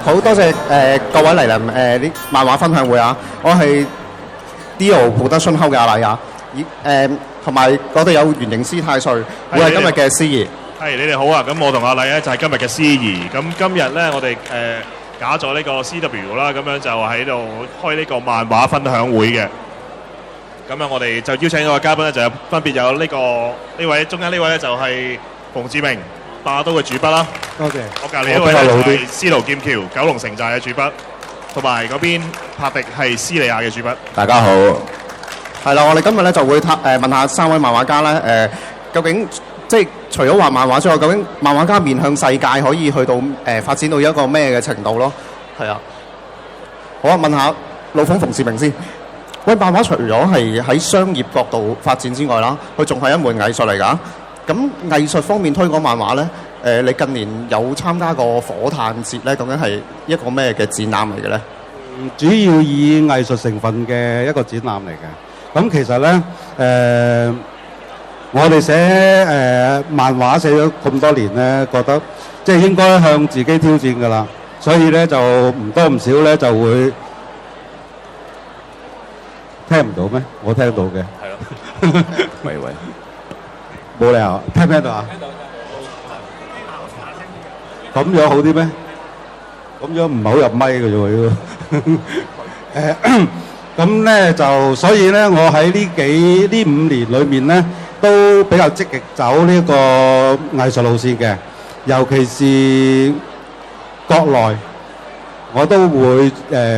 好多謝各位嚟臨啲漫畫分享會啊！我係 Dio 普德春秋嘅阿麗啊，同埋我哋有原型師太歲，會係今日嘅司儀。係你哋好啊！咁我同阿麗咧就係今日嘅司儀。咁今日咧我哋搞咗呢個 CW 啦，咁樣就喺度開呢個漫畫分享會嘅。咁樣我哋就邀請咗個嘉賓咧，就分別有呢位中間呢位咧就係馮志明霸刀嘅主筆啦。多謝。我隔離呢位咧就係司徒劍橋九龍城寨嘅主筆，同埋嗰邊柏迪係斯利亞嘅主筆。大家好。係啦，我哋今日咧就會問下三位漫畫家咧究竟即係除咗畫漫畫之外，究竟漫畫家面向世界可以去到發展到一個咩嘅程度咯？係啊。好啊，問下老馮馮志明先。喂，漫畫除咗係喺商業角度發展之外啦，佢仲係一門藝術嚟㗎。咁藝術方面推廣漫畫咧，你近年有參加過火炭節咧？究竟係一個咩嘅展覽嚟嘅咧？主要以藝術成分嘅一個展覽嚟嘅。咁其實咧，我哋寫漫畫寫咗咁多年咧，覺得即係應該向自己挑戰㗎啦。所以咧就唔多唔少咧就會聽唔到咩？我聽到嘅。係咯。喂，冇理由，聽唔聽到啊？咁樣好啲咩？咁樣唔係好入咪嘅啫喎。咁咧就所以咧，我喺呢5年裏面咧，都比較積極走呢個藝術路線嘅，尤其是國內，我都會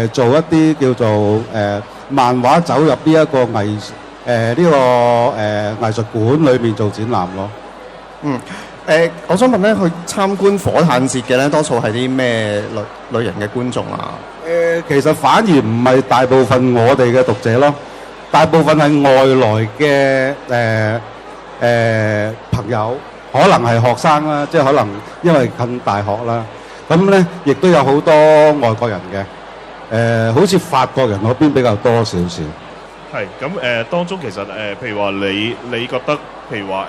做一啲叫做漫畫走入呢一個藝術館裏面做展覽咯。我想問咧，去參觀火炭節嘅咧，多數係啲咩類型嘅觀眾啊？其實反而唔係大部分我哋嘅讀者咯，大部分係外來嘅朋友，可能係學生啦，即係可能因為近大學啦，咁咧亦都有好多外國人嘅，好似法國人嗰邊比較多少少。係咁當中其實譬如話你覺得譬如話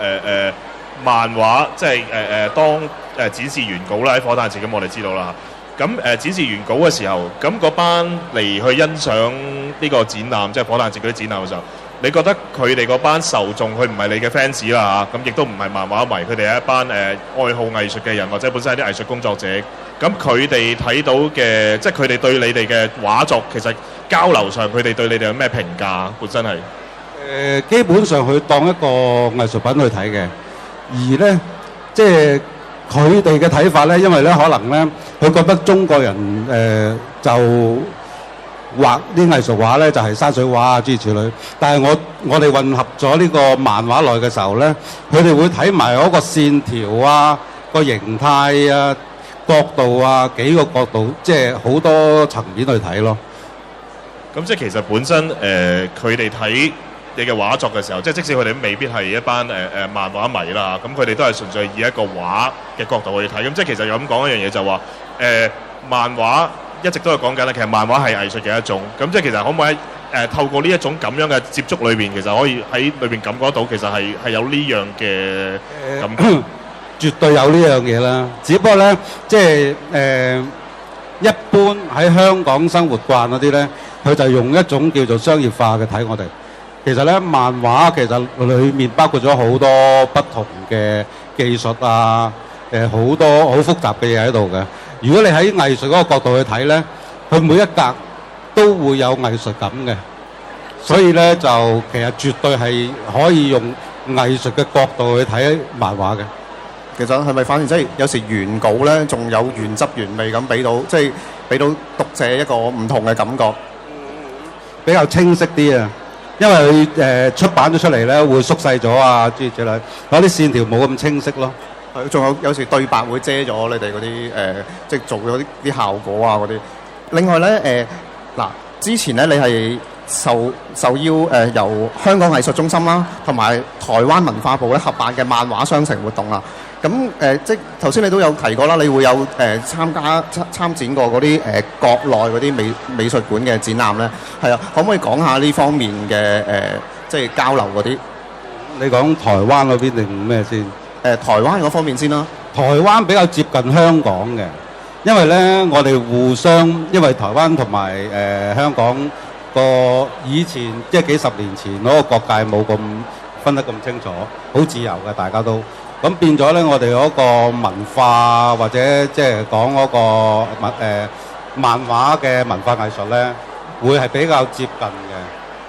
漫畫即係當展示原稿啦，喺火炭節咁我哋知道啦。咁展示原稿嘅時候，咁嗰班嚟去欣賞呢個展覽，即係火炭節嗰啲展覽嘅時候，你覺得佢哋嗰班受眾，佢唔係你嘅 fans 啦嚇，咁亦都唔係漫畫迷，佢哋係一班愛好藝術嘅人，或者本身係啲藝術工作者。咁佢哋睇到嘅，即係佢哋對你哋嘅畫作，其實交流上佢哋對你哋有咩評價？本身係基本上佢當一個藝術品去睇嘅，而咧即係佢哋嘅睇法咧，因為咧可能咧佢覺得中國人就畫啲藝術畫咧就係山水畫啊諸如此類，但係我哋混合咗呢個漫畫內嘅時候咧，佢哋會睇埋嗰個線條啊、個形態啊、角度啊、幾個角度，即係好多層面去睇咯。咁即係其實本身佢哋睇你嘅畫作嘅時候，即係即使佢哋未必係一班漫畫迷啦，咁佢哋都係純粹以一個畫嘅角度去睇。咁即係其實有咁講一樣嘢就話漫畫一直都係講緊咧，其實漫畫係藝術嘅一種。咁即係其實可唔可以透過呢一種咁樣嘅接觸裏邊，其實可以喺裏邊感覺到其實係有呢樣嘅感覺。絕對有呢樣嘢啦，只不過咧即係一般喺香港生活慣嗰啲咧，佢就用一種叫做商業化嘅睇我哋。其實咧，漫畫其實裡面包括咗好多不同嘅技術啊，好多好複雜嘅嘢喺度嘅。如果你喺藝術嗰個角度去睇咧，佢每一格都會有藝術感嘅，所以咧就其實絕對係可以用藝術嘅角度去睇漫畫嘅。其實係咪反而即係有時原稿咧，仲有原汁原味咁俾到，即係俾到讀者一個唔同嘅感覺，比較清晰啲啊！因為佢出版咗出嚟咧，會縮細咗啊，諸如此類，有啲線條冇咁清晰咯。係，仲有時對白會遮咗你哋嗰啲即係做咗啲效果啊嗰啲。另外咧之前咧你係受邀由香港藝術中心啦，同埋台灣文化部咧合辦嘅漫畫雙城活動啦。咁即係頭先你都有提過啦，你會有參展過嗰啲國內嗰啲美術館嘅展覽咧，係啊，可唔可以講下呢方面嘅即係交流嗰啲？你講台灣嗰邊定咩先？台灣嗰方面先啦。台灣比較接近香港嘅，因為咧我哋互相，因為台灣同埋香港個以前即係幾十年前嗰個國界冇咁分得咁清楚，好自由嘅大家都，咁變咗咧我哋嗰個文化或者即係講嗰個漫畫嘅文化藝術咧，會係比較接近嘅。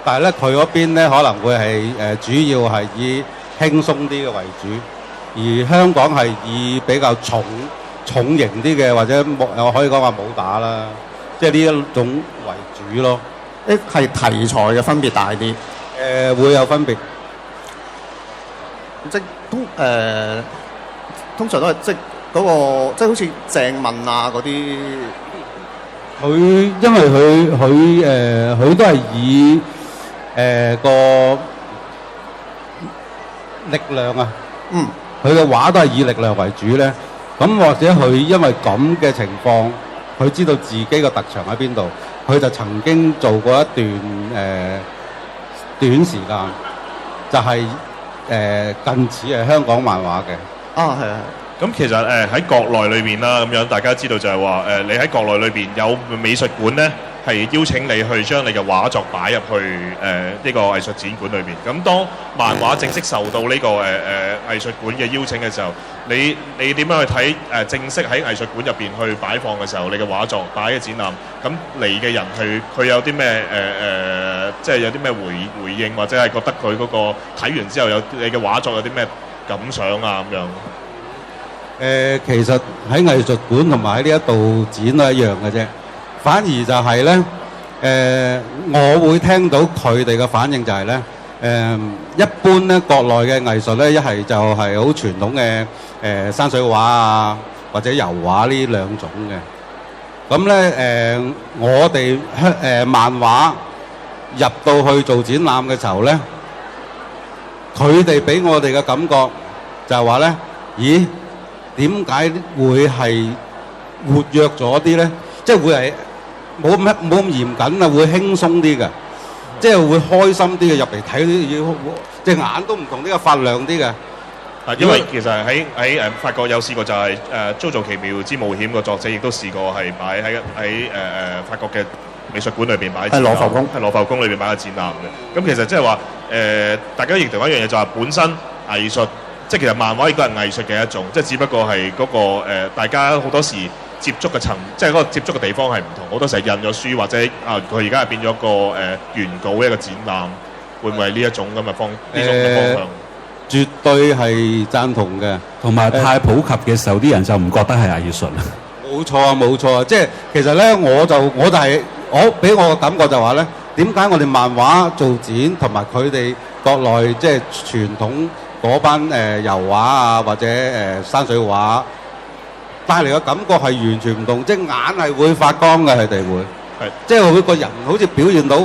但係咧佢嗰邊咧可能會係主要係以輕鬆啲嘅為主，而香港係以比較重型啲嘅，或者我可以講話武打啦，即係呢一種為主咯。係題材嘅分別大啲。會有分別。即係通常都係即係嗰個即係好似鄭問啊嗰啲。因為佢都係以個力量啊，佢嘅畫都係以力量為主咧。咁或者佢因為咁嘅情況，佢知道自己個特長喺邊度，佢就曾經做過一段短時間，就係近似係香港漫畫嘅。啊，係啊。咁其實喺國內裏邊啦，咁樣大家知道就係話你喺國內裏邊有美術館咧，係邀請你去將你嘅畫作擺入去呢個藝術展館裏邊。咁當漫畫正式受到呢個藝術館嘅邀請嘅時候，你點樣去睇正式喺藝術館入邊去擺放嘅時候，你嘅畫作擺嘅展覽，咁嚟嘅人佢有啲咩即係有啲咩回應，或者係覺得佢嗰個睇完之後有你嘅畫作有啲咩感想啊咁樣？其實喺藝術館同埋喺呢一度展都一樣嘅啫，反而就係咧，我會聽到佢哋嘅反應就係咧，一般咧國內嘅藝術咧，一係就係好傳統嘅山水畫啊，或者油畫呢兩種嘅。咁咧我哋漫畫入到去做展覽嘅時候咧，佢哋俾我哋嘅感覺就係話咧，咦？點解會係活躍咗啲咧？即係會係冇咁嚴謹啊，會輕鬆啲嘅，即係會開心啲嘅入嚟睇啲，隻眼都唔同呢個發亮啲嘅。因為其實喺法國有試過就係JoJo奇妙之冒險個作者亦都試過係擺喺法國嘅美術館裏邊擺展覽，係羅浮宮，係羅浮宮裏邊擺個展覽嘅。咁其實即係話大家認同一樣嘢就係本身藝術。即係其實漫畫亦都係藝術嘅一種，即係只不過係嗰個大家好多時接觸嘅即係嗰個接觸嘅地方係唔同。好多時係印咗書或者佢而家係變咗個原稿一個展覽，會唔會係呢一種咁嘅方向？絕對係贊同嘅，同埋太普及嘅時候，啲人就唔覺得係藝術。冇錯啊，冇錯啊！即係其實咧，我俾我嘅感覺就話咧，點解我哋漫畫做展同埋佢哋國內即係傳統嗰班油畫啊，或者山水畫帶嚟嘅感覺係完全唔同，即係眼係會發光嘅，佢哋會係即係會個人好似表現到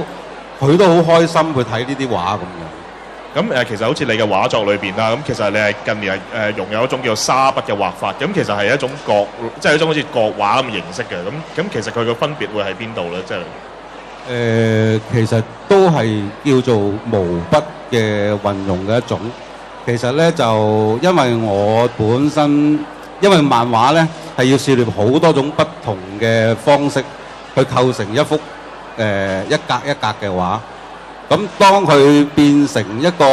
佢都好開心去睇呢啲畫咁樣。咁其實好似你嘅畫作裏邊啦，咁其實你係近年係用有一種叫做沙筆嘅畫法，咁其實係一種即係一種好似國畫咁嘅形式嘅。咁其實佢個分別會喺邊度咧？即係其實都係叫做毛筆嘅運用嘅一種。其實咧就因為我本身因為漫畫咧係要涉獵好多種不同嘅方式去構成一幅一格一格嘅畫。咁當佢變成一個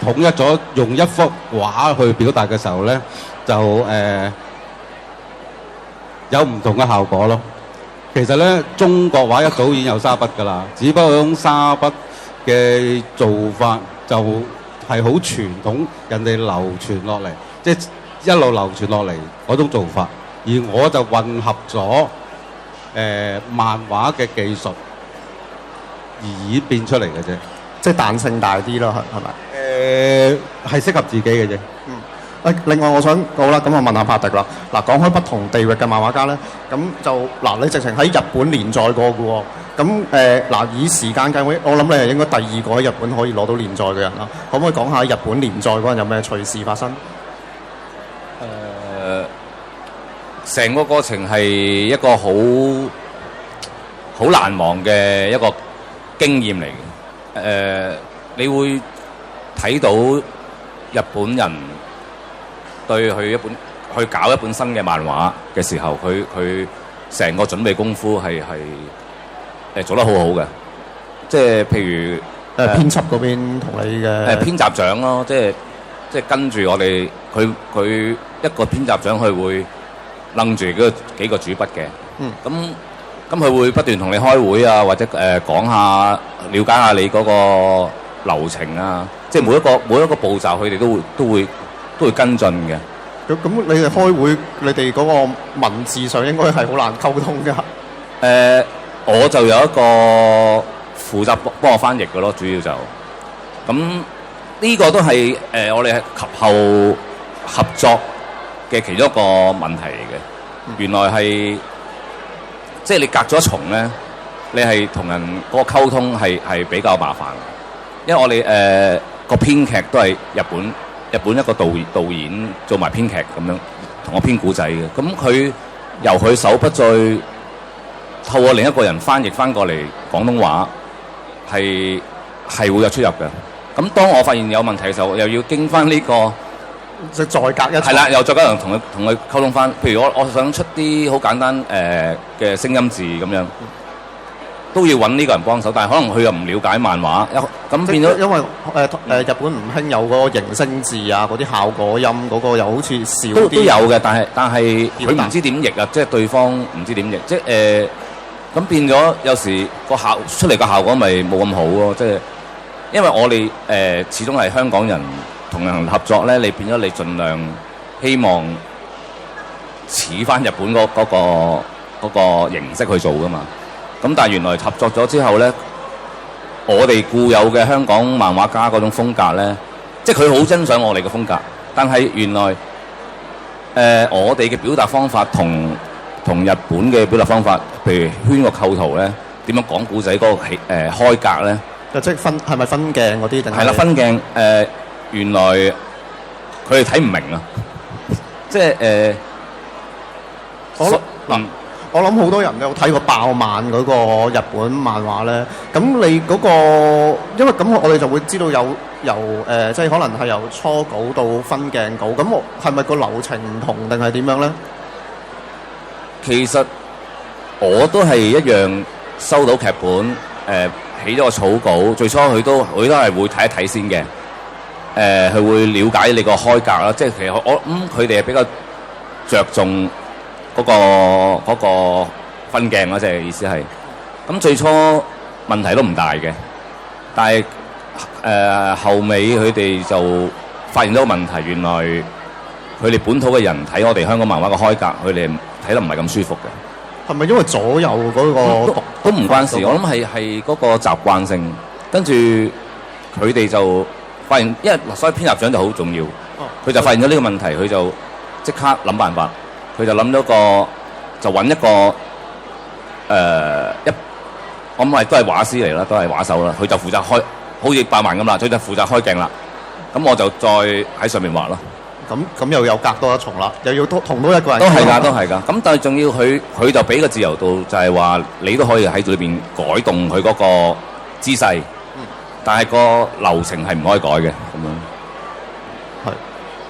統一咗用一幅畫去表達嘅時候咧，就有唔同嘅效果咯。其實咧中國畫一早已經有沙筆㗎啦，只不過嗰種沙筆嘅做法就係好傳統，人哋流傳落嚟，即係一路流傳落嚟嗰種做法。而我就混合咗漫畫嘅技術而演變出嚟嘅啫，即係彈性大啲咯，係咪？係適合自己嘅啫。另外我想好啦，咁我問下柏迪啦。嗱，講開不同地域嘅漫畫家咧，咁就你直情喺日本連載過嘅喎。咁以時間計，我諗你係應該第二個喺日本可以攞到連載嘅人啦。可唔可以講下日本連載嗰陣有咩趣事發生？成個過程係一個好難忘嘅一個經驗嚟嘅。你會睇到日本人對佢去搞一本新嘅漫畫嘅時候，佢成個準備功夫係做得好好嘅。即係譬如編輯嗰邊同你嘅編集長咯，即係跟住我哋佢一個編集長佢會楞住幾個主筆嘅。咁佢會不斷同你開會啊，或者講下了解下你嗰個流程啊，即係每一個步驟佢哋都會跟進嘅。咁你哋開會，你哋嗰個文字上應該係好難溝通㗎。我就有一個負責幫我翻譯嘅咯，主要就咁呢個都係我哋及後合作嘅其中一個問題嚟嘅。原來係即係你隔咗一重咧，你係同人嗰個溝通係比較麻煩，因為我哋個編劇都係日本一個導演做埋編劇咁樣，同我編古仔嘅。咁佢由佢手筆再透過另一個人翻譯翻過嚟廣東話，係會有出入嘅。咁當我發現有問題嘅時候，又要經翻呢個。即係再隔一係啦，又再加上同佢溝通翻。譬如我想出啲好簡單嘅聲音字咁樣，都要揾呢個人幫手。但係可能佢又唔了解漫畫，咁變咗。因為日本唔興有嗰個形聲字啊，嗰啲效果音嗰個又好似少啲。都有嘅，但係佢唔知點譯啊，即係對方唔知點譯，即係咁變咗有時出嚟個效果咪冇咁好咯。即係因為我哋始終係香港人。同人合作咧，你變咗你盡量希望似翻日本嗰個形式去做噶嘛。咁但係原來合作咗之後咧，我哋固有嘅香港漫畫家嗰種風格咧，即係佢好欣賞我哋嘅風格，但係原來我哋嘅表達方法同日本嘅表達方法，譬如圈個構圖咧，點樣講故仔嗰個開格咧，即係係咪分鏡嗰啲定係？係啦，分鏡原來佢哋睇唔明啊！即係我諗好多人都有睇過爆漫嗰個日本漫畫咧。咁你嗰個，因為咁我哋就會知道由即係可能係由初稿到分鏡稿。咁係咪個流程唔同定係點樣咧？其實我都係一樣收到劇本，起咗個草稿。最初佢都係會睇一睇先嘅。佢會了解你個開格啦，即係其實我佢哋係比較着重嗰個分鏡啦，即係意思係。咁最初問題都唔大嘅，但係後尾佢哋就發現咗個問題，原來佢哋本土嘅人睇我哋香港漫畫嘅開格，佢哋睇得唔係咁舒服嘅。係咪因為左右嗰個都唔關事？我諗係嗰個習慣性，跟住佢哋就。發現，因為所以編集長就好重要，佢就發現咗呢個問題，佢就即刻諗辦法，佢就諗咗就揾一個我諗係都係畫師嚟啦，都係畫手啦，佢就負責開，好似爆漫咁啦，佢就負責開鏡啦，咁我就再喺上面畫咯。咁又有隔多一重啦，又要同多一個人。都係㗎，咁但係仲要佢就俾個自由度，就係話你都可以喺裏邊改動佢嗰個姿勢。但係個流程係唔可以改嘅咁樣。係。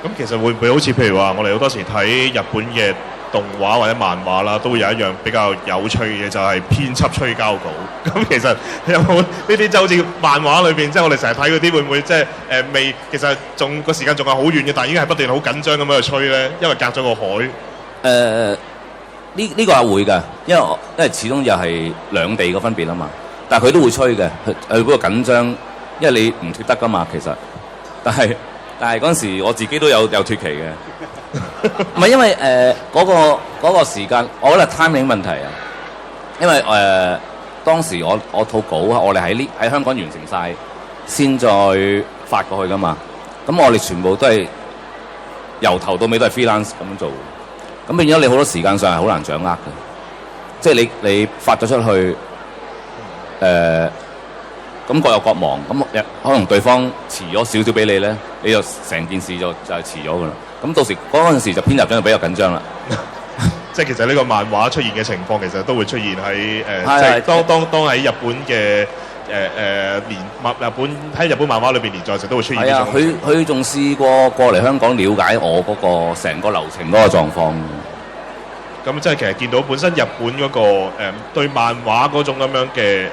咁其實會唔會好似譬如話，我哋好多時睇日本嘅動畫或者漫畫啦，都會有一樣比較有趣嘅，就係編輯催交稿。咁其實有冇呢啲就好似漫畫裏邊，即係我哋成日睇嗰啲，會唔會即係未？其實仲個時間仲係好遠嘅，但係已經係不斷好緊張咁樣去催咧，因為隔咗個海。呢個係會㗎，因為始終又係兩地個分別啊嘛。但係佢都會催嘅，佢嗰個緊張，因為你唔脫得噶嘛，其實。但係嗰陣時我自己都有脫期嘅，唔係因為嗰個時間，我覺得係 timing 問題啊。因為當時我套稿我哋喺香港完成晒，先再發過去噶嘛。咁我哋全部都係由頭到尾都係 freelance 咁樣做，咁變咗你好多時間上係好難掌握嘅，即係你發咗出去。咁各有各忙，咁可能對方遲咗少少俾你咧，你就成件事就係遲咗噶啦。咁到時嗰陣時就編輯長就比較緊張啦。即係其實呢個漫畫出現嘅情況，其實都會出現喺即係當喺日本嘅日本漫畫裏邊連載時都會出現呢係啊，種。佢仲試過嚟香港了解我嗰個成個流程嗰個狀況。咁即係其實見到本身日本嗰、個對漫畫嗰種咁樣嘅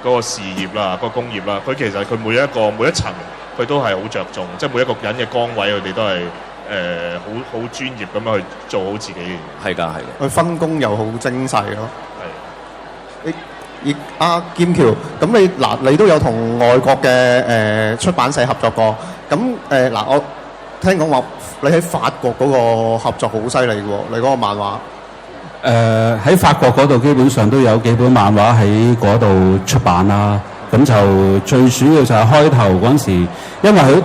嗰個事業啦、個工業啦，佢其實佢每一層佢都係好着重，即係每一個人嘅崗位佢哋都係好專業咁樣去做好自己嘅嘢。係㗎，係㗎。佢分工又好精細咯。係。阿劍橋，咁你都有同外國嘅出版社合作過，咁我聽講話你喺法國嗰個合作好犀利嘅喎，你嗰個漫畫。喺法國嗰度基本上都有幾本漫畫喺嗰度出版啦。咁就最主要就係開頭嗰陣時，因為佢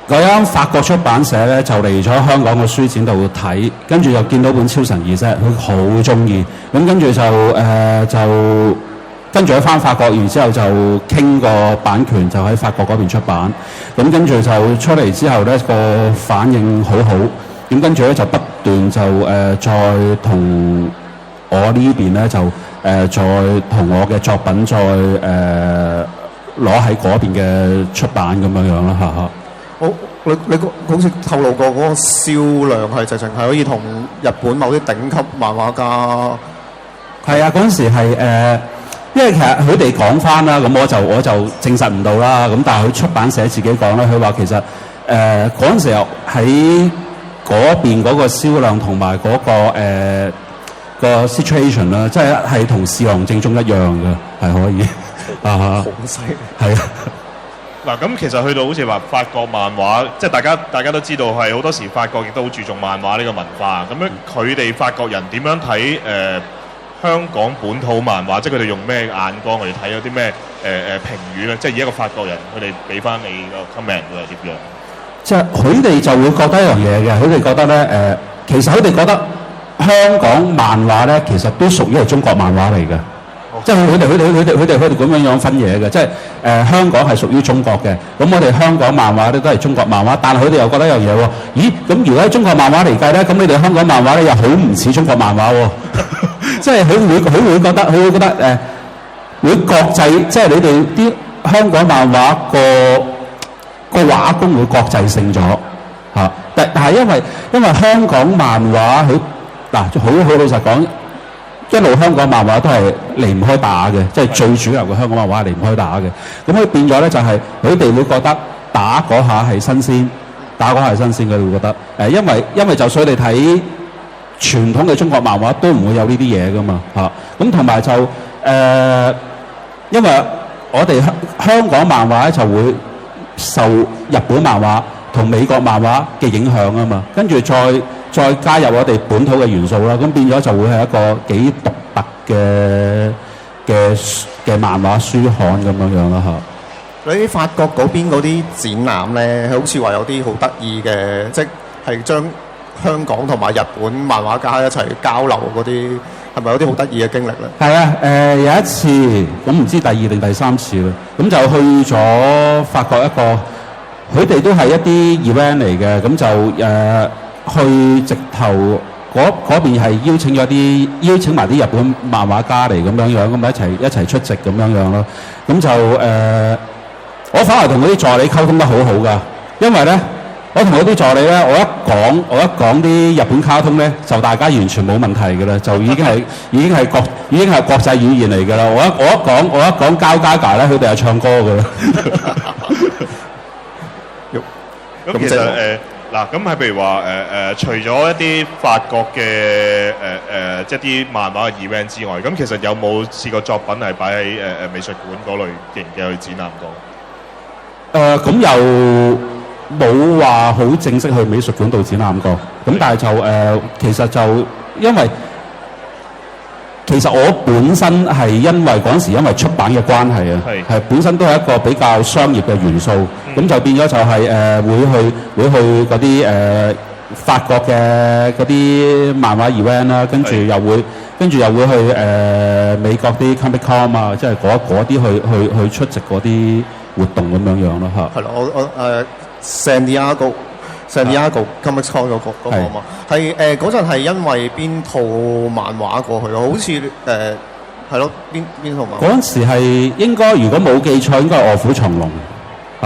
嗰間法國出版社咧就嚟咗香港嘅書展度睇，跟住又見到本《超神二》啫，佢好中意。咁跟住就跟住喺翻法國，然之後就傾個版權，就喺法國嗰邊出版。咁跟住就出嚟之後咧，個反應好好。咁跟住咧就不斷就再同我呢邊咧就再同我嘅作品再攞喺嗰邊嘅出版咁樣啦嚇。你好似透露過嗰個銷量係直情係可以同日本某啲頂級漫畫家。係啊，嗰陣時係因為其實佢哋講翻啦，咁我就證實唔到啦。咁但係佢出版社自己講咧，佢話其實嗰陣時候喺嗰邊嗰個銷量同埋嗰個situation 啦，即係同《侍郎正宗》一樣嘅，係可以啊，好犀利。係啊。嗱，咁其實去到好似話法國漫畫，即係大家都知道係好多時法國亦都好注重漫畫呢個文化。咁樣佢哋法國人點樣睇香港本土漫畫？即係佢哋用咩眼光去睇？有啲咩評語咧？即係以一個法國人，佢哋俾翻你個 comment 會係點樣？即係佢哋就會覺得一樣嘢嘅，佢哋覺得咧其實佢哋覺得香港漫畫咧，其實都屬於係中國漫畫嚟嘅。即係佢哋咁樣分嘢嘅，即係香港係屬於中國嘅，咁我哋香港漫畫咧都係中國漫畫，但係佢哋又覺得一樣嘢喎，咦？咁如果喺中國漫畫嚟計咧，咁你哋香港漫畫咧又好唔似中國漫畫喎，即係佢會覺得會國際，即係你哋啲香港漫畫個畫工會國際性咗嚇，但係因為香港漫畫佢好老實講。一路香港漫畫都係離唔開打嘅，即係最主流嘅香港漫畫係離唔開打嘅。咁佢變咗咧就係佢哋會覺得打嗰下係新鮮，佢哋會覺得因為就算你睇傳統嘅中國漫畫都唔會有呢啲嘢噶嘛嚇。咁同埋就因為我哋香港漫畫咧就會受日本漫畫同美國漫畫嘅影響啊嘛，跟住再加入我哋本土嘅元素啦，咁變咗就會係一個幾獨特嘅漫畫書刊咁樣啦嚇。你喺法國嗰邊嗰啲展覽咧，好似話有啲好得意嘅，即係將香港同埋日本漫畫家一齊交流嗰啲，係咪有啲好得意嘅經歷咧？係啊，有一次咁唔知第二定第三次啦，咁就去咗法國一個，佢哋都係一啲 event 嚟嘅，咁就去直頭嗰邊係邀請埋啲日本漫畫家嚟咁樣，咁一齊出席咁樣咯。咁就我反而同嗰啲助理溝通得好好噶，因為咧我同嗰啲助理咧，我一講啲日本卡通咧，就大家完全冇問題㗎啦，就已經係國際語言嚟㗎啦。我一講交加價咧，佢哋係唱歌㗎啦。咁其實嗱，咁係譬如話除咗一啲法國嘅即係啲漫畫嘅 event 之外，咁其實有冇試過作品係擺喺美術館嗰類型嘅去展覽過？咁又冇話好正式去美術館度展覽過，咁但係就其實就因為其實我本身係因為出版嘅關係啊，係本身都係一個比較商業嘅元素，咁就變咗就係會去嗰啲法國嘅嗰啲漫畫 event 啦，跟住又會去美國啲 Comic Con 啊，即係嗰啲去出席嗰啲活動咁樣咯嚇。係咯，我San Diego Comic Con 嗰個嘛，係嗰陣係因為邊套漫畫過去咯？好似係咯，邊套漫畫？嗰陣時係應該，如果冇記錯，應該係《卧虎藏龍》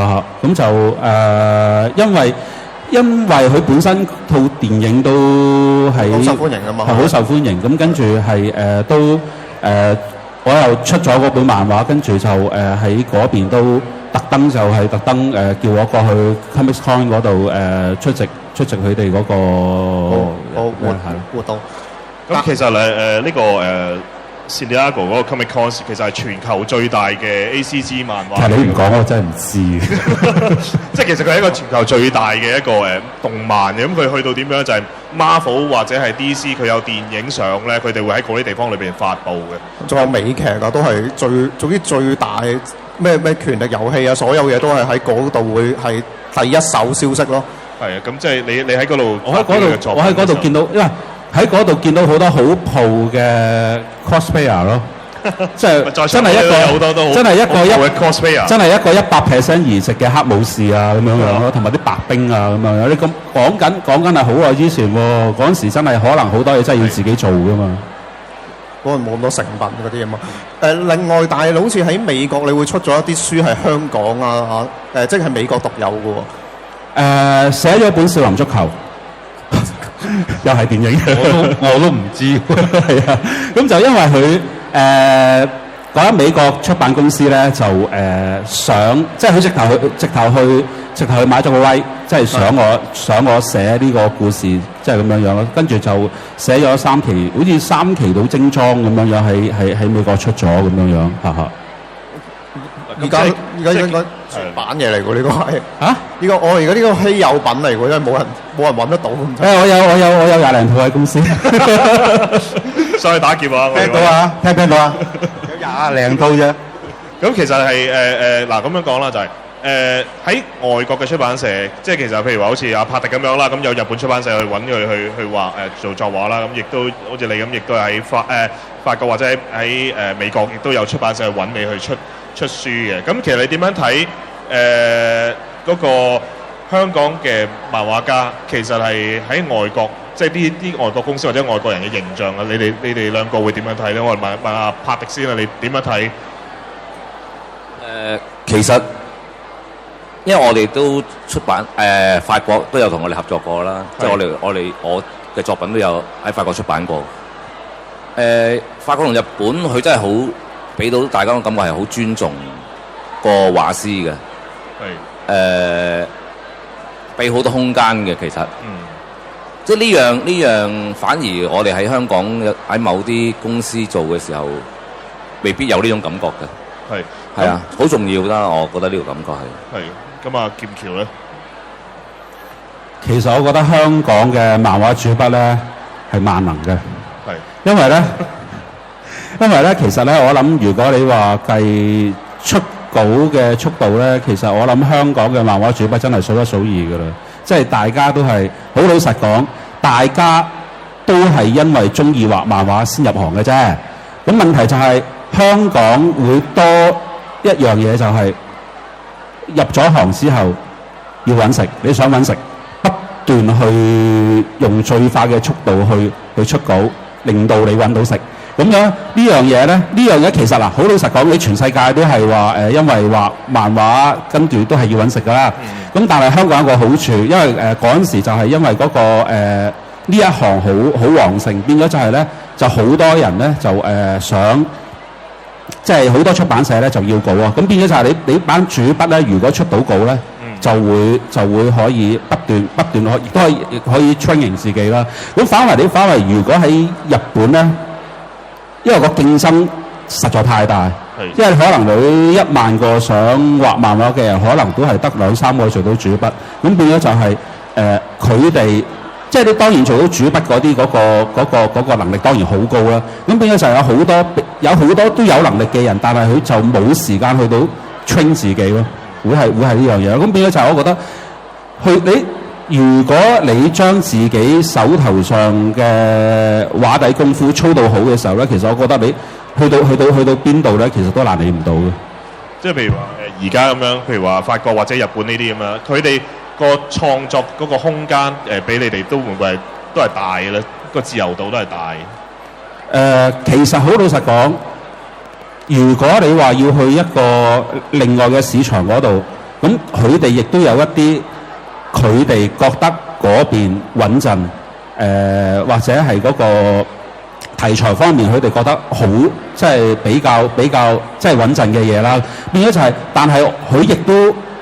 啊。咁就因為佢本身套電影都係好受歡迎㗎嘛，係好受歡迎。咁跟住係都我又出咗嗰本漫畫，跟住就喺嗰邊都特登叫我過去 ComicsCon 嗰度出席佢哋嗰個活動。咁其實呢個San Diego 嗰個 Comic Con 其實係全球最大嘅 ACG 漫畫。其實你唔講我真係唔知。即係其實佢係一個全球最大嘅一個動漫嘅，咁佢去到點樣就係 Marvel 或者係 DC 佢有電影上咧，佢哋會喺嗰啲地方裏邊發布嘅。仲有美劇啊，都係總之最大咩權力遊戲啊，所有嘢都係喺嗰度會係第一手消息咯。係啊，咁即係你喺嗰度，我喺嗰度見到，因為喺嗰度見到好多好鋪嘅 cosplayer 咯，即係真係一個 cosplayer， 真係一個100% 移植嘅黑武士啊咁樣樣咯，同埋啲白兵啊咁樣樣。你咁講緊係好耐之前喎，嗰陣時真係可能好多嘢真係要自己做噶嘛。嗰陣冇咁多成品嗰啲啊嘛。另外，但係好似喺美國，你會出咗一啲書係香港啊即係美國獨有嘅喎。寫咗本《少林足球》。又係電影，我都唔知，係啊。咁就因為佢嗰間美國出版公司咧，就想，即係佢直頭去買咗個位，即係想我寫呢個故事，即係咁樣樣咯。跟住就寫咗3期，好似3期到精裝咁樣樣喺美國出咗咁樣樣，哈哈。而家應該絕版嘢嚟喎，呢個係啊！呢個而家呢個稀有品嚟喎，因為冇人揾得到咁。我有20零套喺公司，上去打劫啊！聽到啊？聽到啊？有20零套啫。咁其實係嗱咁樣講啦，就係喺外國嘅出版社，即係其實譬如話好似阿帕迪咁樣啦，咁有日本出版社去揾佢去畫做作畫啦，咁亦都好似你咁，亦都喺法國或者喺美國，亦都有出版社去揾你去出書嘅。咁其實你點樣睇嗰個香港嘅漫畫家，其實係喺外國，即係啲外國公司或者外國人嘅形象啊？你哋兩個會點樣睇咧？我哋問阿帕迪先啦，你點樣睇？其實因為我哋都出版法國都有同我哋合作過啦，即係我嘅作品都有喺法國出版過。法國同日本佢真係好俾到大家嘅感覺係好尊重個畫師嘅，俾好多空間嘅其實。即係呢樣反而我哋喺香港喺某啲公司做嘅時候，未必有呢種感覺嘅。係啊，好重要啦！我覺得呢個感覺係。咁啊，劍橋咧，其實我覺得香港嘅漫畫主筆咧係萬能嘅。因為咧，其實咧，我諗如果你話計出稿嘅速度咧，其實我諗香港嘅漫畫主筆真係數一數二㗎啦。即係大家都係好老實講，大家都係因為中意畫漫畫先入行嘅啫。咁問題就係香港會多一樣嘢，就係入咗行之後要揾食，你想揾食，不斷去用最快嘅速度去出稿，令到你揾到食。咁樣呢樣嘢咧，呢樣嘢其實嗱，好老實講，你全世界都係話因為畫漫畫跟住都係要揾食噶啦。咁但係香港有個好處，因為嗰陣時就係因為嗰個呢一行好旺盛，變咗就係咧，就好多人咧就想，即係好多出版社咧就要稿啊。咁變咗就係你班主筆咧，如果出到稿咧，就會可以不斷亦都可以 training 自己啦。咁反為如果喺日本咧，因為個競爭實在太大，因為可能你1萬個想畫漫畫嘅人，可能都係得2-3個做到主筆，咁變咗就係佢哋，即係你當然做到主筆嗰啲嗰個能力當然好高啦。咁變咗就有好多都有能力嘅人，但係佢就冇時間去到 train 自己咯，會係呢樣嘢。咁變咗就係我覺得如果你將自己手頭上嘅畫底功夫操到好嘅時候咧，其實我覺得你去到邊度咧，其實都難理唔到嘅。即係譬如話而家咁樣，譬如話法國或者日本呢啲咁樣，佢哋個創作嗰個空間俾你哋都會唔會都係大嘅咧？個自由度都係大。其實好老實講，如果你話要去一個另外嘅市場嗰度，咁佢哋亦都有一啲佢哋覺得嗰邊穩陣，或者係嗰個題材方面，佢哋覺得好，即係比較即係穩陣嘅嘢啦。變咗就係，但係佢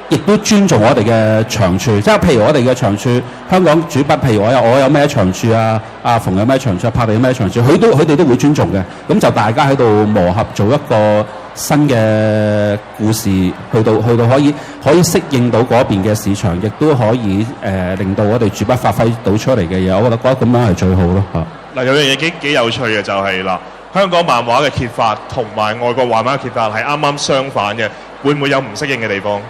亦都尊重我哋嘅長處，即係譬如我哋嘅長處，香港主筆，譬如我有咩長處啊，阿馮有咩長處，柏地有咩長處，佢哋都會尊重嘅。咁就大家喺度磨合，做一個新嘅故事，去到可以適應到嗰邊嘅市場，亦都可以令到我哋主筆發揮到出嚟嘅嘢。我覺得咁樣係最好咯嚇。嗱，有樣嘢幾有趣嘅就係嗱，香港漫畫嘅揭發同埋外國漫畫嘅揭發係啱啱相反嘅，會唔會有唔適應嘅地方？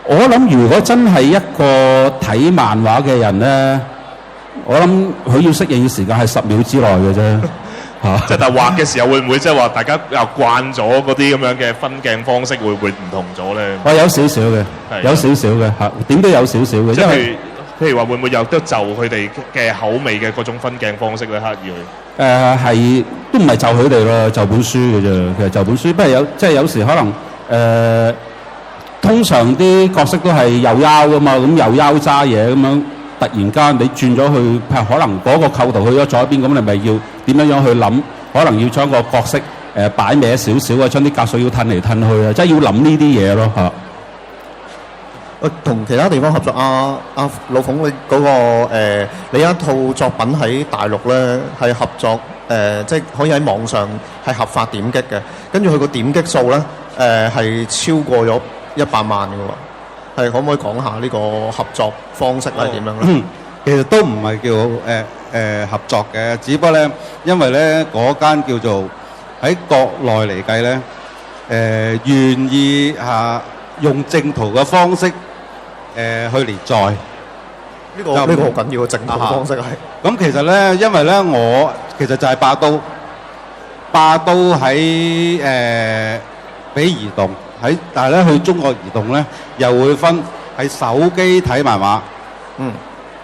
我諗如果真係一個睇漫畫嘅人咧，我諗佢要適應嘅時間係10秒之內嘅啫。即係但係畫嘅時候會唔會即係話大家又慣咗嗰啲咁樣嘅分鏡方式會唔會唔同咗咧？有少少嘅，有少少嘅嚇，點都有少少嘅。即係譬如話會唔會有得就佢哋嘅口味嘅嗰種分鏡方式咧？刻意去係都唔係就佢哋咯，就本書嘅啫。其實就本書，不過有時可能通常啲角色都係又優噶嘛，咁又優揸嘢咁樣，突然間你轉咗去，譬如可能嗰個構圖去咗左邊，咁你咪要點樣去諗？可能要將個角色擺歪少少啊，將啲格數要褪嚟褪去啊，即係要諗呢啲嘢咯嚇。同其他地方合作老馮你嗰個你有一套作品喺大陸咧係合作即係可以喺網上係合法點擊嘅，跟住佢個點擊數咧係超過咗100萬嘅喎，係可唔可以講下呢個合作方式係點樣咧？其實都唔係叫合作嘅，只不過咧，因為咧嗰間叫做喺國內嚟計咧，願意用正途嘅方式去連載。呢個好緊要嘅正途方式係。咁其實咧，因為咧我其實就係霸刀喺俾移動。但係咧，去中國移動咧，又會分喺手機睇漫畫。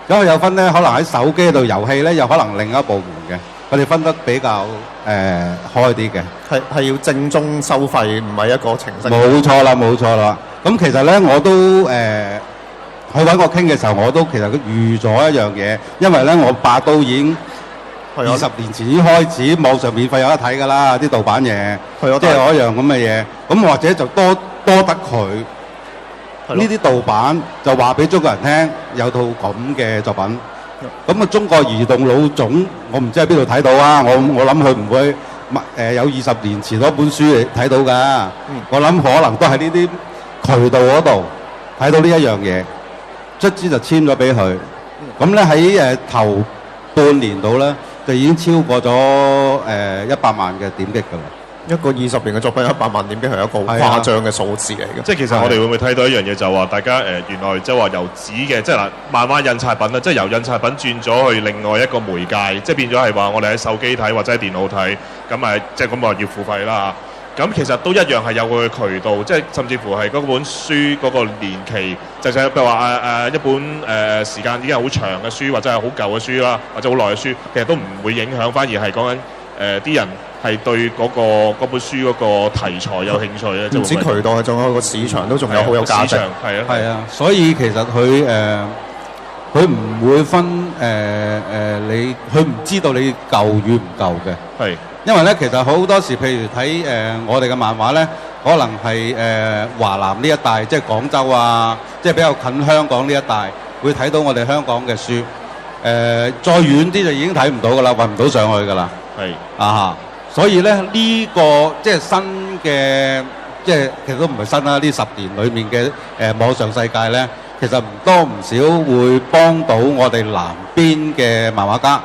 咁佢有分咧，可能喺手機度遊戲咧，又可能另一部門嘅。佢哋分得比較開啲嘅。係要正宗收費，唔係一個程式。冇錯啦。咁其實咧，我都佢揾我傾嘅時候，我都其實預咗一樣嘢，因為咧我霸刀已經20年前已經開始網上免費有得睇㗎啦，啲盜版嘢，即係嗰樣咁嘅嘢。咁或者就多得佢呢啲盜版，就話俾中國人聽有套咁嘅作品。咁啊，中國移動老總，我唔知喺邊度睇到啊！我諗佢唔會有20年前嗰本書嚟睇到㗎。我諗可能都喺呢啲渠道嗰度睇到呢一樣嘢，卒之就簽咗俾佢。咁咧喺頭半年度咧，就已經超過咗100萬嘅點擊㗎啦。一個20年嘅作品100萬點擊係一個好誇張嘅數字嚟嘅。即係其實我哋會唔會睇到一樣嘢，就係話大家原來即係話由紙嘅，即係嗱漫畫印刷品啦，即係由印刷品轉咗去另外一個媒介，即係變咗係話我哋喺手機睇或者喺電腦睇，咁即係咁話要付費啦。咁其實都一樣係有個渠道，即係甚至乎係嗰本書嗰個年期，就係譬如話一本時間已經係好長嘅書，或者係好舊嘅書啦，或者好耐嘅書，其實都唔會影響，反而係講緊啲人係對嗰本書嗰個題材有興趣咧。唔止渠道，仲有個市場都仲有好有價值。係啊，所以其實佢唔會分佢唔知道你夠與唔夠嘅。係。因為咧，其實好多時，譬如睇我哋嘅漫畫咧，可能係華南呢一帶，即係廣州啊，即係比較近香港呢一帶，會睇到我哋香港嘅書。再遠啲就已經睇唔到噶啦，運唔到上去噶啦。係啊，所以咧呢個即係新嘅，即係其實都唔係新啦。呢10年裡面嘅網上世界咧，其實唔多唔少會幫到我哋南邊嘅漫畫家。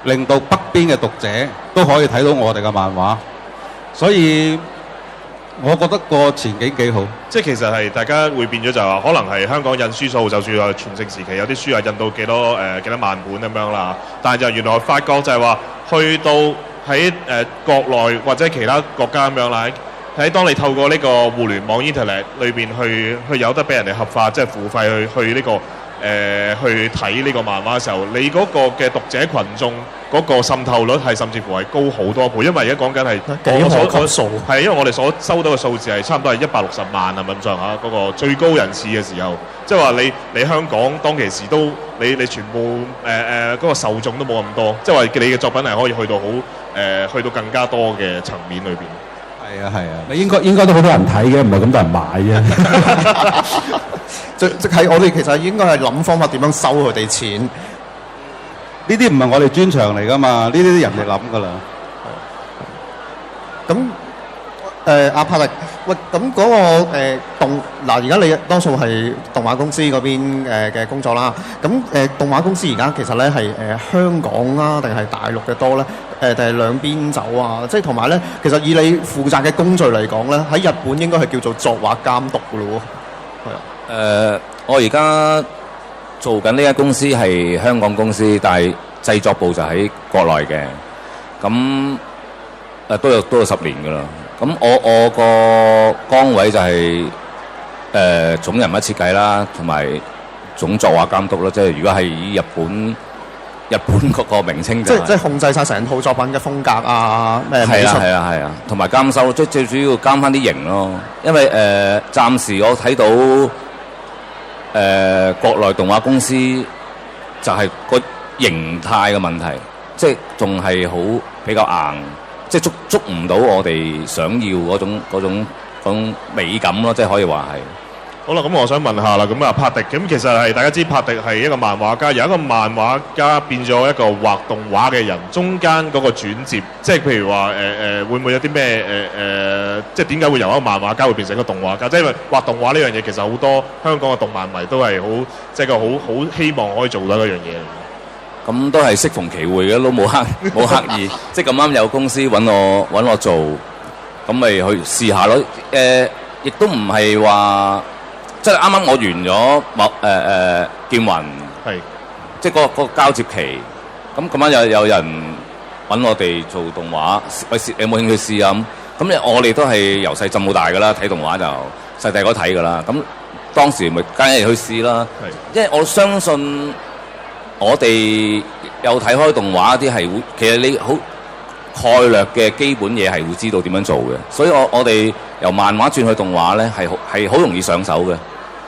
令到北邊嘅讀者都可以睇到我哋嘅漫畫，所以我覺得個前景幾好。即係其實係大家會變咗就係話，可能係香港印書數，就算係全盛時期有啲書係印到幾多萬本咁樣啦，但係就原來發覺就係話，去到喺國內或者其他國家咁樣啦，喺當你透過呢個互聯網 Internet 裏邊去有得俾人哋合法即係付費去呢個去睇呢個漫畫嘅時候，你嗰個嘅讀者群眾嗰個滲透率係甚至乎係高好多倍，因為而家講緊係幾何級數係因為我哋所收到嘅數字係差唔多係160萬係咪咁上下嗰個最高人次嘅時候，即係話你香港當其時都你全部嗰個受眾都冇咁多，即係話你嘅作品係可以去到好去到更加多嘅層面裏邊。係啊係啊，應該都好多人睇嘅，唔係咁多人買啫。即係我哋其實應該係諗方法點樣收佢哋錢。呢啲唔係我哋專長嚟噶嘛，呢啲人哋諗噶啦。咁阿柏力，喂，咁嗰個而家你多數係動畫公司嗰邊嘅工作啦。咁動畫公司而家其實咧係香港啊，定係大陸嘅多咧？定係兩邊走啊？即係同埋咧，其實以你負責嘅工序嚟講咧，喺日本應該係叫做作畫監督噶咯喎。係啊。我而家做緊呢間公司係香港公司，但係製作部就喺國內嘅。咁都有10年噶啦。咁我個崗位就係總人物設計啦，同埋總作畫監督啦。即係如果係以日本嗰個名稱就即係控制晒成套作品嘅風格啊，咩美術係啊，同埋監修，即係最主要監翻啲型咯。因為暫時我睇到國內動畫公司就係個形態嘅問題，即係仲係好比較硬，即係捉唔到我哋想要嗰種美感咯，即係可以話係。好啦，咁我想問下啦，咁啊柏迪，咁其實係大家知柏迪係一個漫畫家，由一個漫畫家變咗一個畫動畫嘅人，中間嗰個轉接，即係譬如話會唔會有啲咩即係點解會由一個漫畫家會變成一個動畫家？即係因為畫動畫呢樣嘢，其實好多香港嘅動漫迷都係好即係個好希望可以做到一樣嘢嚟。咁都係適逢其會嘅，都冇刻意，即係咁啱有公司揾我做，咁咪去試下咯。亦都唔係話。即係啱啱我完咗劍魂，係即係個交接期，咁啱有人揾我哋做動畫，喂，有冇興趣試啊？咁我哋都係由細浸到大㗎啦，睇動畫就細細個睇㗎啦。咁當時咪梗係去試啦，因為我相信我哋有睇開動畫啲係會，其實你好概略嘅基本嘢係會知道點樣做嘅，所以我哋由漫畫轉去動畫咧係好容易上手嘅。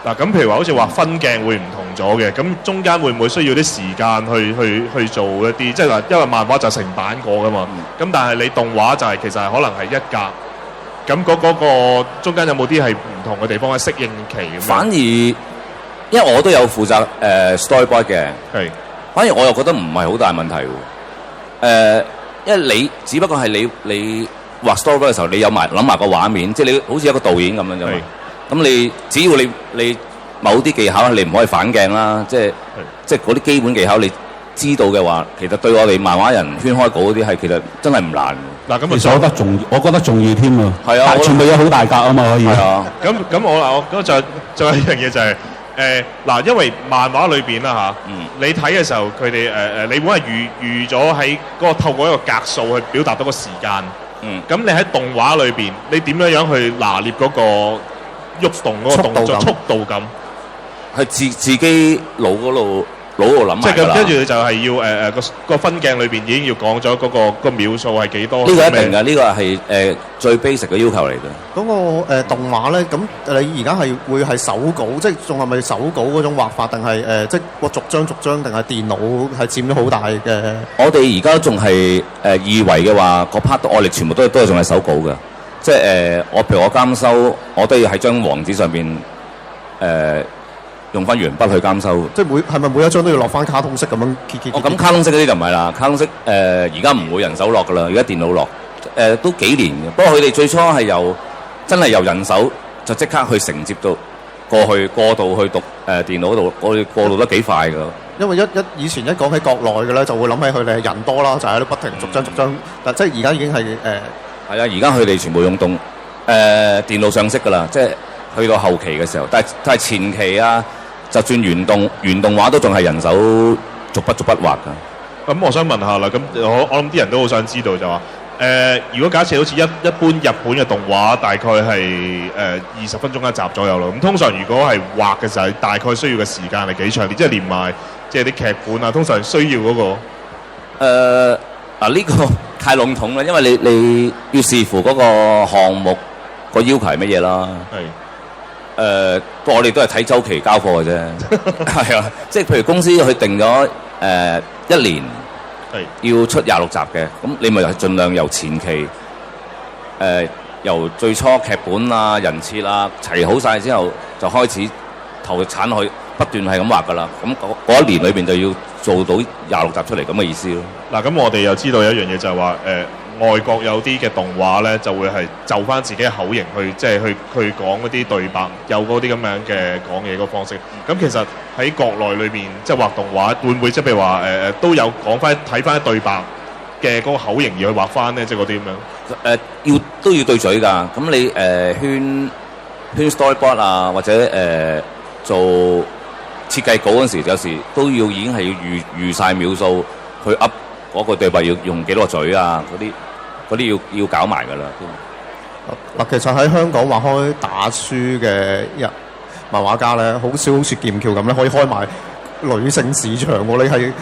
嗱，咁譬如話好似畫分鏡會唔同咗嘅，咁中間會唔會需要啲時間去做一啲，即係話因為漫畫就成版過噶嘛，咁但係你動畫就係其實係可能係一格，咁嗰個中間有冇啲係唔同嘅地方喺適應期咁樣？反而因為我都有負責storyboard 嘅，係，反而我又覺得唔係好大問題喎。因為你只不過係你畫 storyboard 嘅時候，你有埋諗埋個畫面，即係你好似一個導演咁樣啫嘛。咁你只要你某啲技巧你唔可以反鏡啦，即係嗰啲基本技巧你知道嘅話，其實對我哋漫畫人圈開稿嗰啲係其實真係唔難。嗱，咁其實我覺得仲易添啊，係啊，但係全部有好大格啊嘛，可以。係啊，咁我覺得仲有一樣嘢就係嗱，因為漫畫裏邊啦嚇，你睇嘅時候佢哋你本係預咗喺嗰個透過一個格數去表達到個時間。咁你喺動畫裏邊，你點樣去拿捏嗰個喐動嗰個動作速度感？係自己腦嗰度諗即係埋㗎啦。跟住你就係要個分鏡裏邊已經要講咗嗰個秒數係幾多？呢個一定㗎，呢個係最 basic 嘅要求嚟嘅。嗰個動畫咧，咁你而家係會係手稿，即係仲係咪手稿嗰種畫法，定係即係個逐張，定係電腦係佔咗好大嘅？我哋而家仲係二維嘅話，個 part 我哋全部都係仲係手稿嘅。即係我譬如我監修，我都要喺張黃紙上邊用翻鉛筆去監修。即係係咪每一張都要落翻卡通式咁樣揭？咁卡通式嗰啲就唔係啦，卡通式而家唔會人手落噶啦，而家電腦落。都幾年嘅，不過佢哋最初係真係由人手就即刻去承接到過渡去讀電腦度，我哋過渡得幾快㗎。因為以前一講起國內嘅咧，就會諗起佢哋人多啦，就喺度不停逐張，但即係而家已經係係啊，而家佢哋全部用電腦上色㗎啦，即係去到後期嘅時候，但係前期啊，就算原動畫都仲係人手逐筆畫㗎。咁我想問下啦，咁我諗啲人都好想知道就話如果假設好似一般日本嘅動畫，大概係20分鐘一集左右咯。咁通常如果係畫嘅時候，大概需要嘅時間係幾長？即係連埋即係啲劇本啊，通常需要嗰個。呢個太籠統啦，因為你要視乎嗰個項目個要求係乜嘢啦。係。我哋都係睇週期交貨嘅啫。係啊，即係譬如公司佢定咗1年要出26集嘅，咁你咪盡量由前期由最初劇本啊、人設啊齊好晒之後，就開始投產去不斷係咁畫噶啦。咁嗰一年裏邊就要做到26集出嚟咁嘅意思咯。嗱，咁我哋又知道有一樣嘢就係話外國有啲嘅動畫咧，就會係就翻自己嘅口型去，即係去講嗰啲對白，有嗰啲咁樣嘅講嘢嗰方式。咁其實喺國內裏邊，即係畫動畫，會唔會即係譬如話都有講翻睇翻對白嘅嗰個口型而去畫翻咧？即係嗰啲咁樣。都要對嘴㗎。咁你圈 storyboard 啊，或者做設計稿嗰陣時，有時都要已經係要預晒秒數去 up 嗰個對白要用幾多個嘴啊，嗰啲要搞埋㗎啦。嗱，其實喺香港畫開打書嘅漫畫家咧，好少好似劍橋咁咧，可以開埋女性市場喎。你係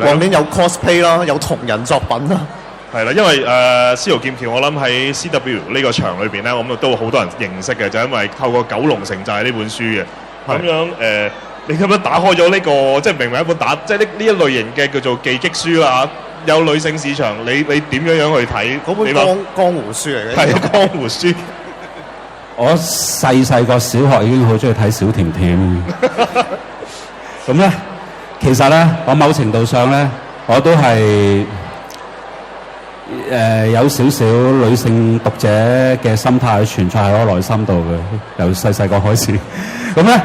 往年有 cosplay 啦，有同人作品啦。係啦，因為司徒劍橋，我諗喺 CW 呢個場裏邊咧，我諗都好多人認識嘅，就因為透過《九龍城寨》呢本書嘅。咁樣你咁樣打開咗呢個，即係明明一本即係呢一類型嘅叫做技擊書啦，有女性市場，你點樣去睇？嗰本江湖書嚟嘅。係江湖書。我細個小學已經好中意睇小甜甜。咁咧，其實咧，我某程度上咧，我都係有少少女性讀者嘅心態存在喺我內心度嘅，由細個開始。咁咧。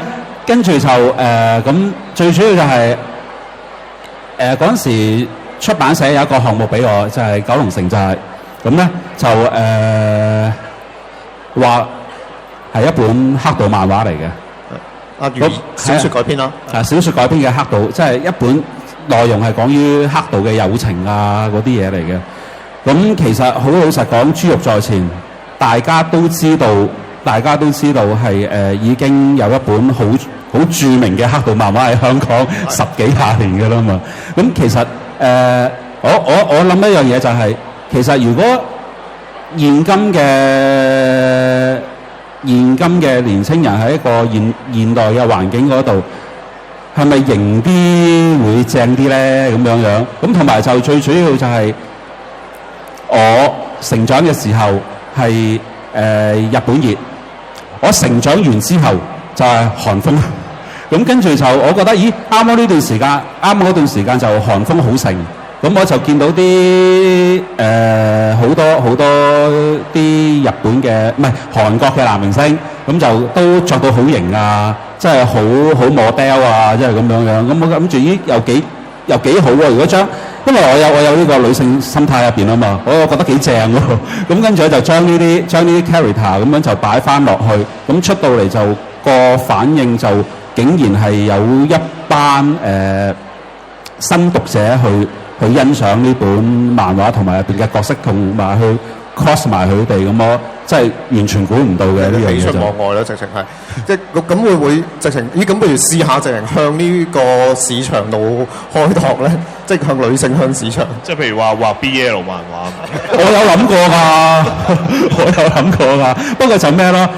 跟住就咁最主要就係嗰陣時出版社有一個項目俾我，就係九龍城寨。咁咧就話係一本黑道漫畫嚟嘅。小説改編啦。小説改編嘅黑道，即係一本內容係講於黑道嘅友情啊嗰啲嘢嚟嘅。咁其實好老實講，豬肉在前，大家都知道係已經有一本好著名嘅黑道漫畫喺香港10幾20年嘅啦嘛。咁其實我諗一樣嘢就係，其實如果現今嘅年青人喺一個現代嘅環境嗰度，係咪型啲會正啲咧？咁樣咁同埋就最主要就係我成長嘅時候係日本熱。我成長完之後就係韓風，咁跟住就我覺得，咦，啱啱嗰段時間就韓風好盛，咁我就見到啲好多啲日本嘅唔係韓國嘅男明星，咁就都着到好型啊，即係好 model 啊，即係咁樣。咁我諗住咦又幾好喎！如果因為我有呢個女性心態入邊啊嘛，我覺得幾正喎。咁跟住就將呢啲 character 咁樣就擺翻落去，咁出到嚟就個反應就竟然係有一班新讀者去欣賞呢本漫畫同埋入邊嘅角色，同埋去 cos 埋佢哋咁，我真係完全估唔到嘅呢樣嘢就。喜出望外咯，直情係，即係咁會唔會直情？咦，咁不如試下直情向呢個市場度開拓咧，即係向女性向市場。即係譬如話畫 BL 漫畫。我有諗過㗎，不過就咩咯？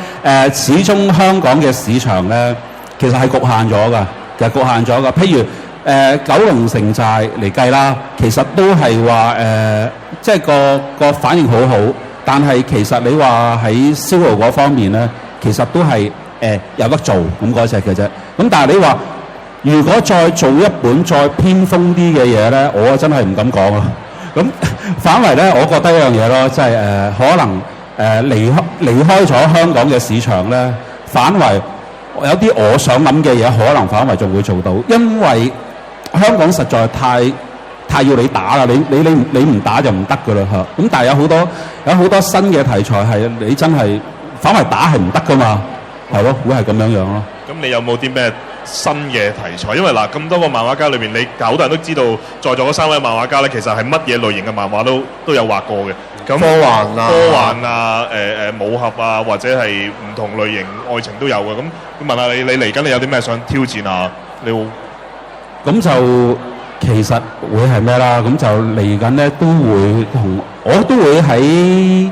始終香港嘅市場咧，其實係局限咗㗎。譬如九龍城寨嚟計啦，其實都係話即係個反應好好，但係其實你話喺銷路嗰方面咧，其實都係有得做咁嗰隻嘅啫。咁但係你話如果再做一本再偏鋒啲嘅嘢咧，我真係唔敢講啊。咁反為咧，我覺得一樣嘢咯，即係可能離開咗香港嘅市場咧，反為有啲我想諗嘅嘢，可能反為仲會做到，因為香港實在太要你打啦，你唔打就唔得噶啦嚇。咁但係有好多新嘅題材係你真係反為打係唔得噶嘛，係咯，會係咁樣咯。咁你有冇啲咩新嘅題材？因為嗱咁多個漫畫家裏邊，你好多人都知道，在座嗰3位漫畫家咧，其實係乜嘢類型嘅漫畫都有畫過嘅。咁科幻啊武俠啊，或者係唔同類型愛情都有嘅。咁問下你嚟緊你有啲咩想挑戰啊？你會咁就其實會係咩啦？咁就嚟緊咧我都會喺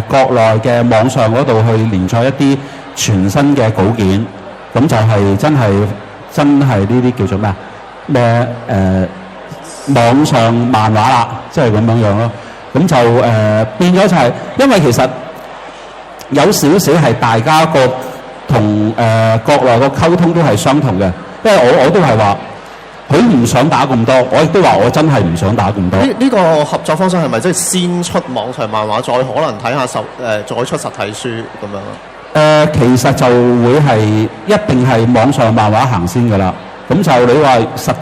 國內嘅網上嗰度去連載一啲全新嘅稿件。咁就係真係呢啲叫做咩啊？網上漫畫啦，即係咁樣樣咯。咁就變咗就係，因為其實有少少係大家個同國內個溝通都係相同嘅，因為我都係話佢唔想打咁多，我亦都話我真係唔想打咁多。呢個合作方式係咪即係先出網上漫畫，再可能睇下再出實體書咁樣啊？其實就會係一定係網上漫畫行先㗎啦。咁就你話實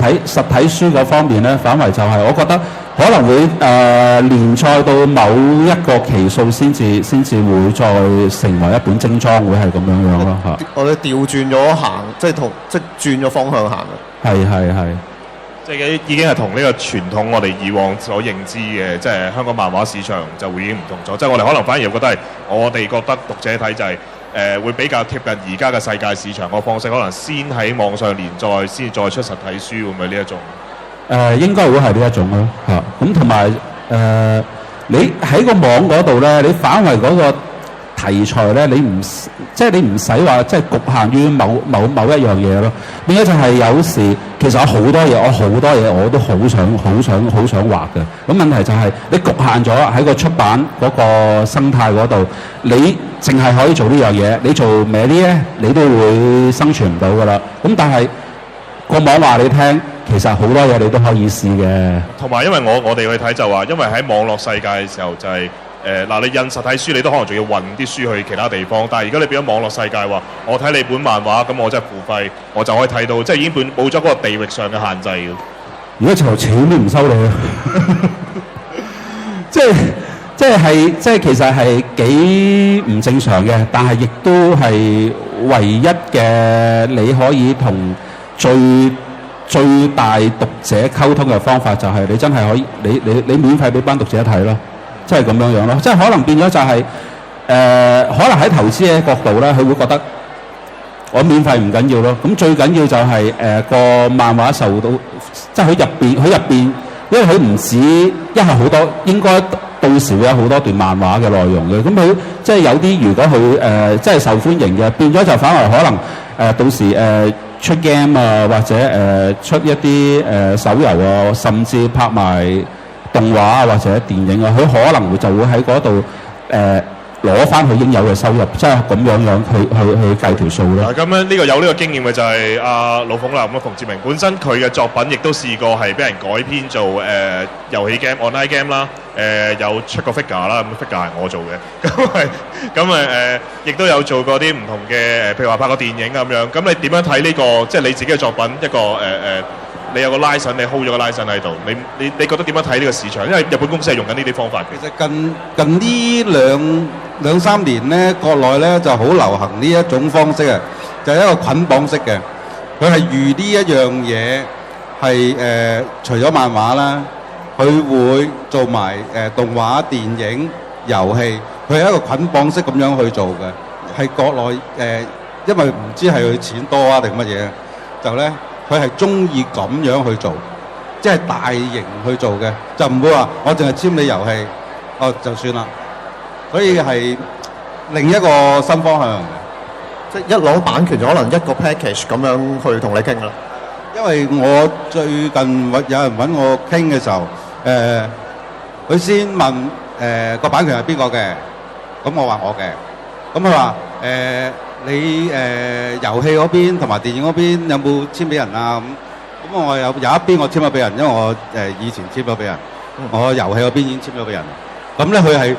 體書嗰方面咧，反為就係我覺得可能會連載到某一個期數先至會再成為一本精裝，會係咁樣樣咯嚇。我哋調轉咗行，即轉咗方向行啊！係。即係已經係同呢個傳統我哋以往所認知嘅，即係香港漫畫市場就會已經唔同咗。即係我哋可能反而覺得係我哋覺得讀者睇就係會比較貼近而家嘅世界市場個方式，可能先喺網上連載，先再出實體書，會唔會呢一種？應該會係呢一種咯嚇。咁同埋你喺個網嗰度咧，你反為嗰個題材咧，你唔使話即係局限於某一樣嘢咯。變咗就係有時其實有好多嘢我都好想畫嘅。咁問題就係你局限咗喺個出版嗰個生態嗰度，你淨係可以做呢樣嘢，你做咩啲咧，你都會生存唔到噶啦。咁但係個網話你聽，其實好多嘢你都可以試嘅。同埋因為我哋去睇就話，因為喺網絡世界嘅時候就係你印實體書，你都可能仲要運啲書去其他地方。但係而家你變咗網絡世界話，我睇你本漫畫，咁我真係付費，我就可以睇到，即係已經冇咗嗰個地域上嘅限制嘅。如果就錢都唔收你啊！即係其實係幾唔正常嘅，但係亦都係唯一嘅你可以同最大讀者溝通嘅方法，就係你真係可以你免費俾班讀者睇咯，即係咁樣樣咯。即係可能變咗就係可能喺投資嘅角度咧，佢會覺得我免費唔緊要咯。咁最緊要就係個漫畫受到，即係佢入邊，因為佢唔止一係好多，應該到時會有好多段漫畫嘅內容嘅。咁佢即係有啲如果佢即係受歡迎嘅，變咗就反而可能到時出 game 啊，或者出一啲手遊啊，甚至拍埋動畫啊或者電影啊，佢可能就會喺嗰度攞翻佢應有嘅收入，即係咁樣去計條數咯。咁樣呢個有呢個經驗嘅就係阿老馮啦，咁馮志明本身佢嘅作品亦都試過係俾人改編做遊戲 game、online game 啦，有出過 figure 啦，咁 figure 係我做嘅，咁亦都有做過啲唔同嘅譬如話拍個電影咁樣。咁你點樣睇呢個即係你自己嘅作品一個你有個 license，你 hold 咗個 license喺度，你覺得點樣睇呢個市場？因為日本公司係用緊呢啲方法嘅。其實近呢兩三年咧，國內咧就好流行呢一種方式啊，就係一個捆綁式嘅。佢係預呢一樣嘢係除咗漫畫啦，佢會做埋動畫、電影、遊戲，佢係一個捆綁式咁樣去做嘅。係國內因為唔知係佢錢多啊定乜嘢，就咧。佢係中意咁樣去做，即係大型去做嘅，就唔會話我淨係簽你遊戲，就算啦。所以係另一個新方向嘅，即係一攞版權就可能一個 package 咁樣去同你傾啦。因為我最近有人揾我傾嘅時候，佢先問個版權係邊個嘅，咁我話我嘅，咁佢話你遊戲嗰邊同埋電影嗰邊有冇簽俾人啊？咁我有一邊我簽咗俾人，因為我以前簽咗俾人，我遊戲嗰邊已經簽咗俾人。咁咧佢係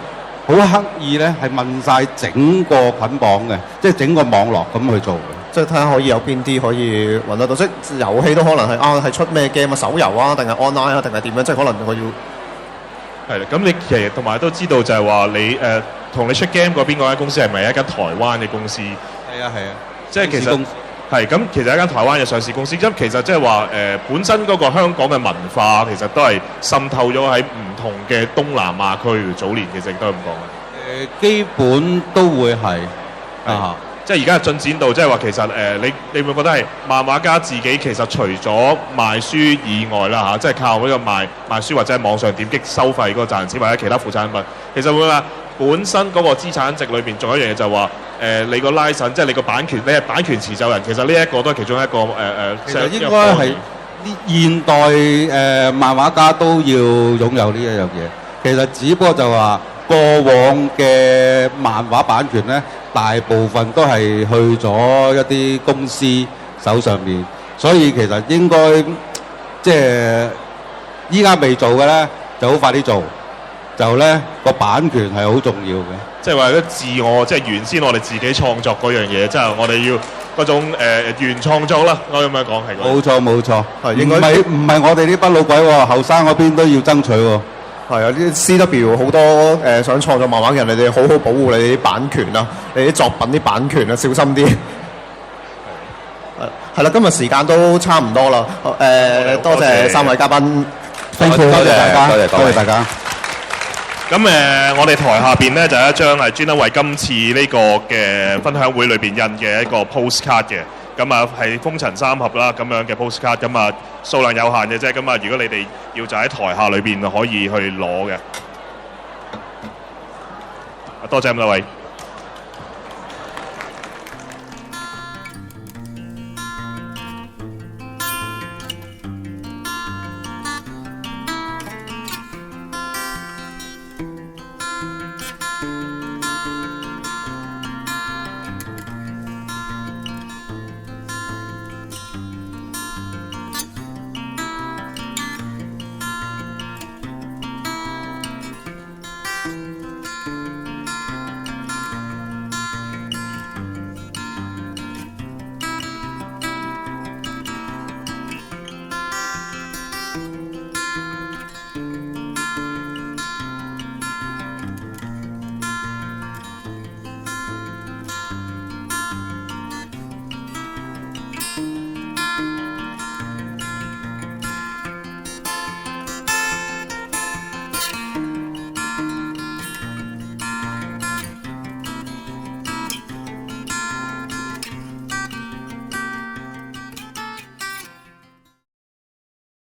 好刻意咧，係問晒整個捆綁嘅，即係整個網絡咁去做嘅。即係睇下可以有邊啲可以揾得到，即係遊戲都可能係出咩 game 啊，手遊啊，定係 online 啊，定係點樣？即係可能我要係啦。咁你其實同埋都知道就係話你同你出 game 嗰邊嗰間公司係咪一間台灣嘅公司？係啊，即係其實係咁，其實一間台灣嘅上市公司，咁其實即係話本身嗰個香港嘅文化其實都係滲透咗喺唔同嘅東南亞區，早年其實亦都係咁講嘅。基本都會係啊。即係而家進展到，即係話其實你會覺得係漫畫家自己其實除咗賣書以外啦即係靠呢個賣書或者係網上點擊收費嗰個賺錢或者其他副產品，其實會話本身嗰個資產值裏邊仲有一樣嘢就係話你個 license 即係你個版權，你係版權持有人，其實呢一個都係其中一個其實應該係現代漫畫家都要擁有呢一樣嘢。其實只不過就話過往嘅漫畫版權咧，大部分都係去咗一啲公司手上面，所以其實應該即係依家未做嘅咧，就好快啲做。就咧個版權係好重要嘅，即係話啲自我，即係原先我哋自己創作嗰樣嘢，即係我哋要嗰種原創作啦。我咁樣講係。冇錯冇錯，應該唔係我哋呢班老鬼喎，後生嗰邊都要爭取喎。係啊，啲 CW 好多想創作漫畫嘅人，你哋好好保護你哋啲版權啊，你啲作品啲版權啊，小心啲。係啦，今日時間都差唔多啦。多謝三位嘉賓，多謝大家。咁我哋台下邊咧就有一張係專登為今次呢個嘅分享會裏邊印嘅一個 postcard 嘅，咁啊係風塵三俠啦咁樣嘅 postcard，咁啊數量有限嘅啫，咁啊如果你哋要就喺台下裏邊可以去攞嘅，多謝咁多位。